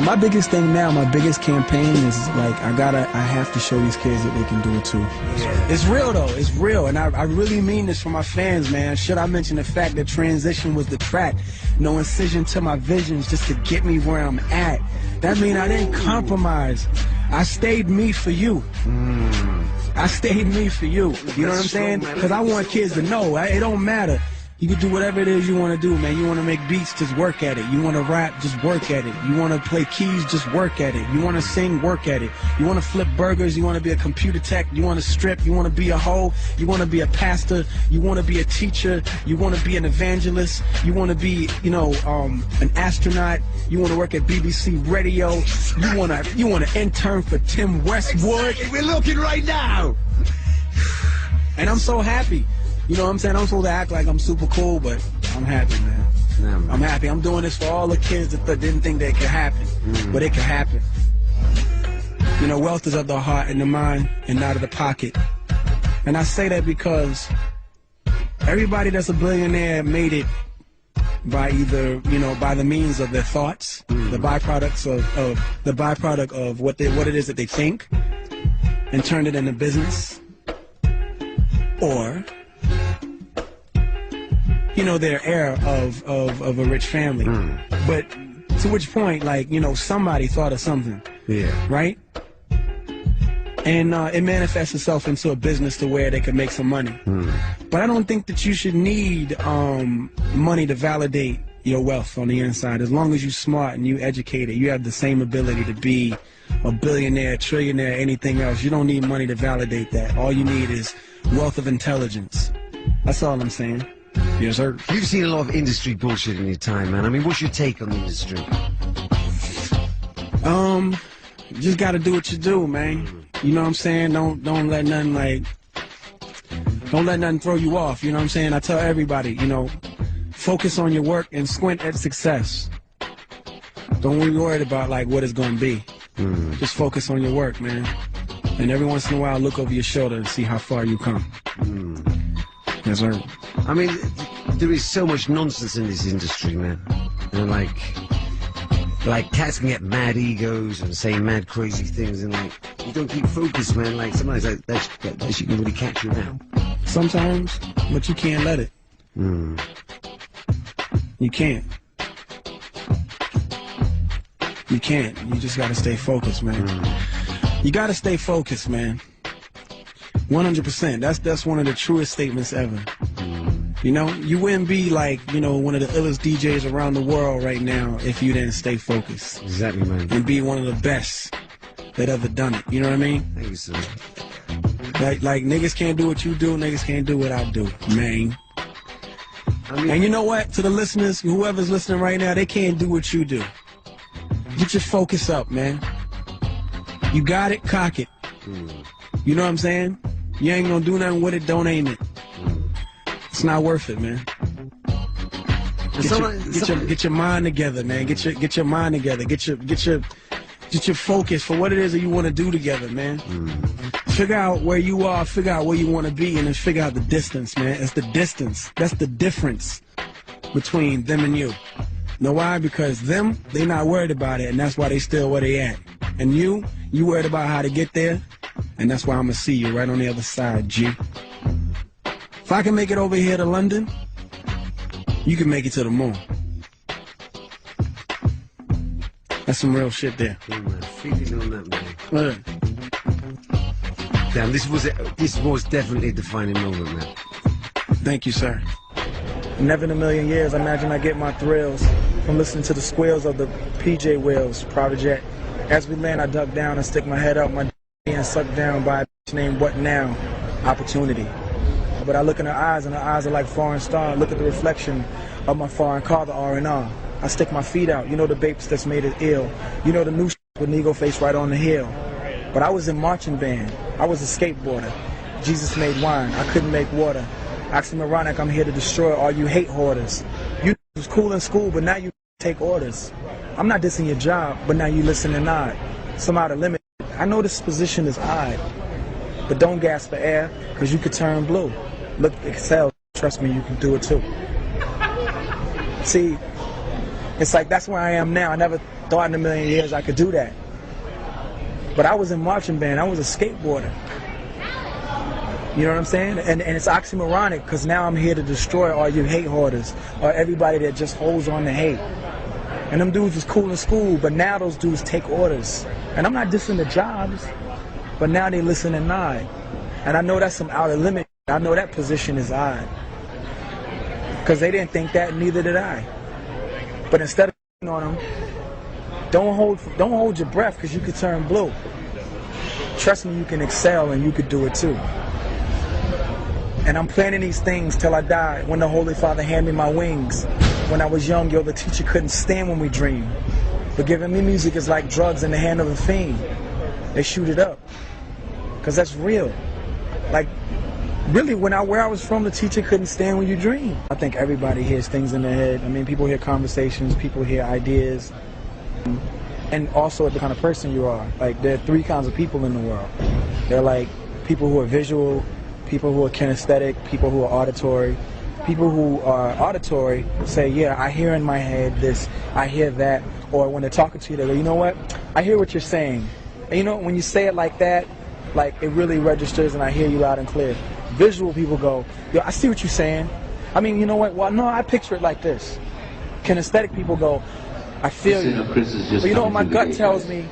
My biggest thing now, my biggest campaign is like I have to show these kids that they can do it too. Yeah. It's real though, it's real, and I really mean this for my fans, man. Should I mention the fact that transition was the track, no incision to my visions just to get me where I'm at. That mean I didn't compromise. I stayed me for you. I stayed me for you. You know what I'm saying? Because I want kids to know it don't matter. You can do whatever it is you want to do, man. You want to make beats, just work at it. You want to rap, just work at it. You want to play keys, just work at it. You want to sing, work at it. You want to flip burgers, you want to be a computer tech, you want to strip, you want to be a hoe, you want to be a pastor, you want to be a teacher, you want to be an evangelist, you want to be, you know, an astronaut, you want to work at BBC Radio, you want to intern for Tim Westwood. Exactly. We're looking right now. And I'm so happy. You know what I'm saying? I'm supposed to act like I'm super cool, but I'm happy, man. Yeah, man. I'm happy. I'm doing this for all the kids that didn't think that it could happen, but it could happen. You know, wealth is of the heart and the mind and not of the pocket. And I say that because everybody that's a billionaire made it by either, you know, by the means of their thoughts, the byproduct of what it is that they think, and turned it into business, or you know, they're heir of a rich family. But to which point, like, you know, somebody thought of something. Yeah. Right? And it manifests itself into a business to where they can make some money. But I don't think that you should need money to validate your wealth on the inside. As long as you're smart and you educated, you have the same ability to be a billionaire, trillionaire, anything else. You don't need money to validate that. All you need is wealth of intelligence. That's all I'm saying. Yes, sir. You've seen a lot of industry bullshit in your time, man. I mean, what's your take on the industry? You just gotta do what you do, man. You know what I'm saying? Don't let nothing throw you off. You know what I'm saying? I tell everybody, you know, focus on your work and squint at success. Don't be worried about like what it's gonna be. Just focus on your work, man. And every once in a while, look over your shoulder and see how far you come. Yes, sir. I mean, there is so much nonsense in this industry, man. You know, like cats can get mad egos and say mad crazy things, and like you don't keep focused, man. Like sometimes that shit can really catch you out. Sometimes, but you can't let it. You can't. You can't. You just gotta stay focused, man. You gotta stay focused, man. 100%. That's one of the truest statements ever. You know, you wouldn't be like, you know, one of the illest DJs around the world right now if you didn't stay focused. Exactly, man. And be one of the best that ever done it. You know what I mean? Thank you, sir. Like niggas can't do what you do, niggas can't do what I do, man. And you know what? To the listeners, whoever's listening right now, they can't do what you do. Get your focus up, man. You got it, cock it. You know what I'm saying? You ain't gonna do nothing with it, don't aim it. It's not worth it, man. Get your mind together, man. Get your mind together. Get your focus for what it is that you want to do together, man. Figure out where you are, figure out where you want to be, and then figure out the distance, man. It's the distance. That's the difference between them and you. Know why? Because them, they not worried about it, and that's why they still where they at. And you worried about how to get there, and that's why I'm gonna see you right on the other side, G. If I can make it over here to London, you can make it to the moon. That's some real shit there. Yeah, man. Feeling on that, man. Damn, this was definitely a defining moment, man. Thank you, sir. Never in a million years imagine I get my thrills from listening to the squeals of the PJ wheels, private jet. As we land, I duck down and stick my head up, my and sucked down by a bitch named What Now? Opportunity. But I look in her eyes, and her eyes are like foreign stars. Look at the reflection of my foreign car, the R&R. I stick my feet out. You know the babes that's made it ill. You know the new with Negro face right on the hill. But I was in marching band. I was a skateboarder. Jesus made wine. I couldn't make water. Oxymoronic, I'm here to destroy all you hate hoarders. You was cool in school, but now you take orders. I'm not dissing your job, but now you listen and nod. Somehow the limit. I know this position is odd, but don't gasp for air, because you could turn blue. Look, excel. Trust me, you can do it too. See, it's like that's where I am now. I never thought in a million years I could do that. But I was in marching band. I was a skateboarder. You know what I'm saying? And it's oxymoronic because now I'm here to destroy all you hate hoarders or everybody that just holds on to hate. And them dudes was cool in school, but now those dudes take orders. And I'm not dissing the jobs, but now they listen and nod. And I know that's some outer limit. I know that position is odd. Because they didn't think that, neither did I. But instead of on them, don't hold your breath because you could turn blue. Trust me, you can excel and you could do it too. And I'm planning these things till I die. When the Holy Father handed me my wings. When I was young, yo, the teacher couldn't stand when we dream. But giving me music is like drugs in the hand of a fiend. They shoot it up. Because that's real. Like, really, where I was from, the teacher couldn't stand when you dream. I think everybody hears things in their head. I mean, people hear conversations, people hear ideas. And also the kind of person you are. Like, there are 3 kinds of people in the world. They're like people who are visual, people who are kinesthetic, people who are auditory. People who are auditory say, yeah, I hear in my head this, I hear that. Or when they're talking to you, they go, you know what? I hear what you're saying. And you know, when you say it like that, like it really registers and I hear you loud and clear. Visual people go, yo, I see what you're saying. I mean, you know what? Well, no, I picture it like this. Kinesthetic people go, I feel you. But you know what my gut tells me?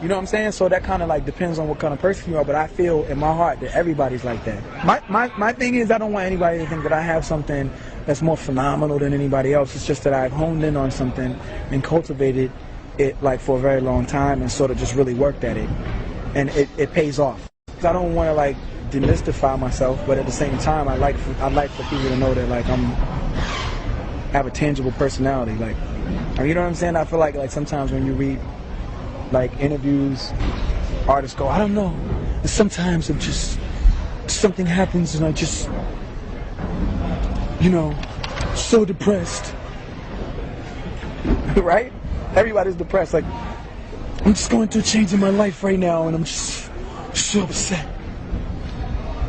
You know what I'm saying? So that kind of like depends on what kind of person you are, but I feel in my heart that everybody's like that. My thing is I don't want anybody to think that I have something that's more phenomenal than anybody else. It's just that I've honed in on something and cultivated it like for a very long time and sort of just really worked at it. And it pays off. I don't want to like demystify myself, but at the same time I'd like for people to know that like have a tangible personality. Like, you know what I'm saying? I feel like sometimes when you read like interviews, artists go, I don't know. And sometimes I'm just, something happens and I just, you know, so depressed. Right? Everybody's depressed. Like, I'm just going through a change in my life right now and I'm just so upset.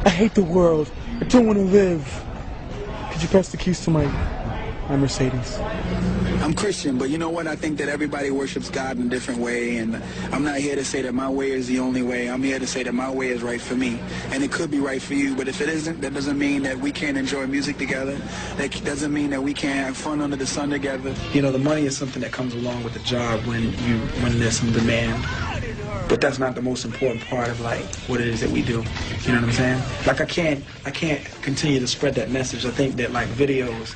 I hate the world. I don't want to live. Could you pass the keys to my Mercedes? I'm Christian, but you know what? I think that everybody worships God in a different way, and I'm not here to say that my way is the only way. I'm here to say that my way is right for me, and it could be right for you, but if it isn't, that doesn't mean that we can't enjoy music together. That doesn't mean that we can't have fun under the sun together. You know, the money is something that comes along with the job when there's some demand, but that's not the most important part of like what it is that we do. You know what I'm saying? Like I can't continue to spread that message. I think that like videos,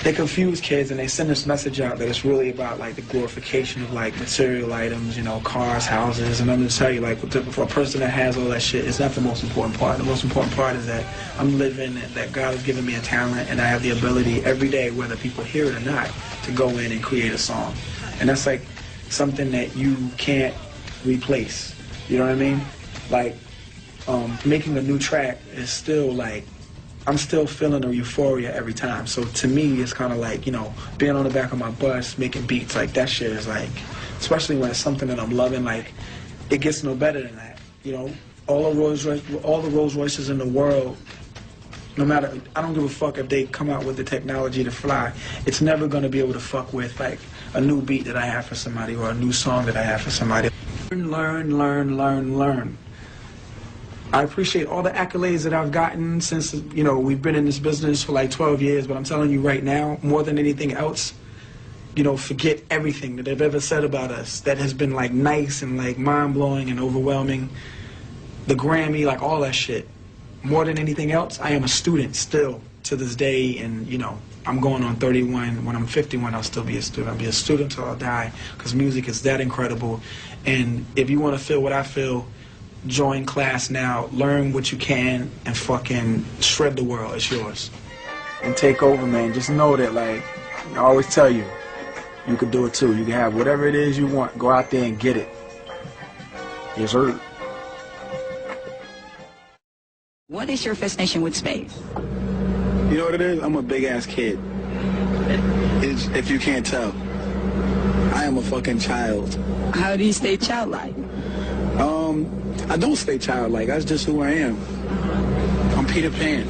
they confuse kids and they send this message out that it's really about like the glorification of like material items, you know, cars, houses, and I'm going to tell you like for a person that has all that shit, it's not the most important part. The most important part is that I'm living and that God has given me a talent and I have the ability every day, whether people hear it or not, to go in and create a song. And that's like something that you can't replace. You know what I mean? Like making a new track is still like, I'm still feeling a euphoria every time. So to me, it's kind of like, you know, being on the back of my bus, making beats, like that shit is like, especially when it's something that I'm loving, like, it gets no better than that. You know, all the Rolls Royces in the world, no matter, I don't give a fuck if they come out with the technology to fly, it's never going to be able to fuck with like a new beat that I have for somebody or a new song that I have for somebody. Learn. I appreciate all the accolades that I've gotten since, you know, we've been in this business for like 12 years, but I'm telling you right now, more than anything else, you know, forget everything that they've ever said about us that has been like nice and like mind-blowing and overwhelming. The Grammy, like all that shit. More than anything else, I am a student still to this day, and, you know, I'm going on 31. When I'm 51, I'll still be a student. I'll be a student till I die, because music is that incredible. And if you want to feel what I feel, join class now, learn what you can, and fucking shred the world. It's yours. And take over, man. Just know that, like, I always tell you, you can do it too. You can have whatever it is you want. Go out there and get it. Yes, sir. What is your fascination with space? You know what it is? I'm a big-ass kid. If you can't tell. I am a fucking child. How do you stay childlike? I don't stay childlike. That's just who I am. I'm Peter Pan.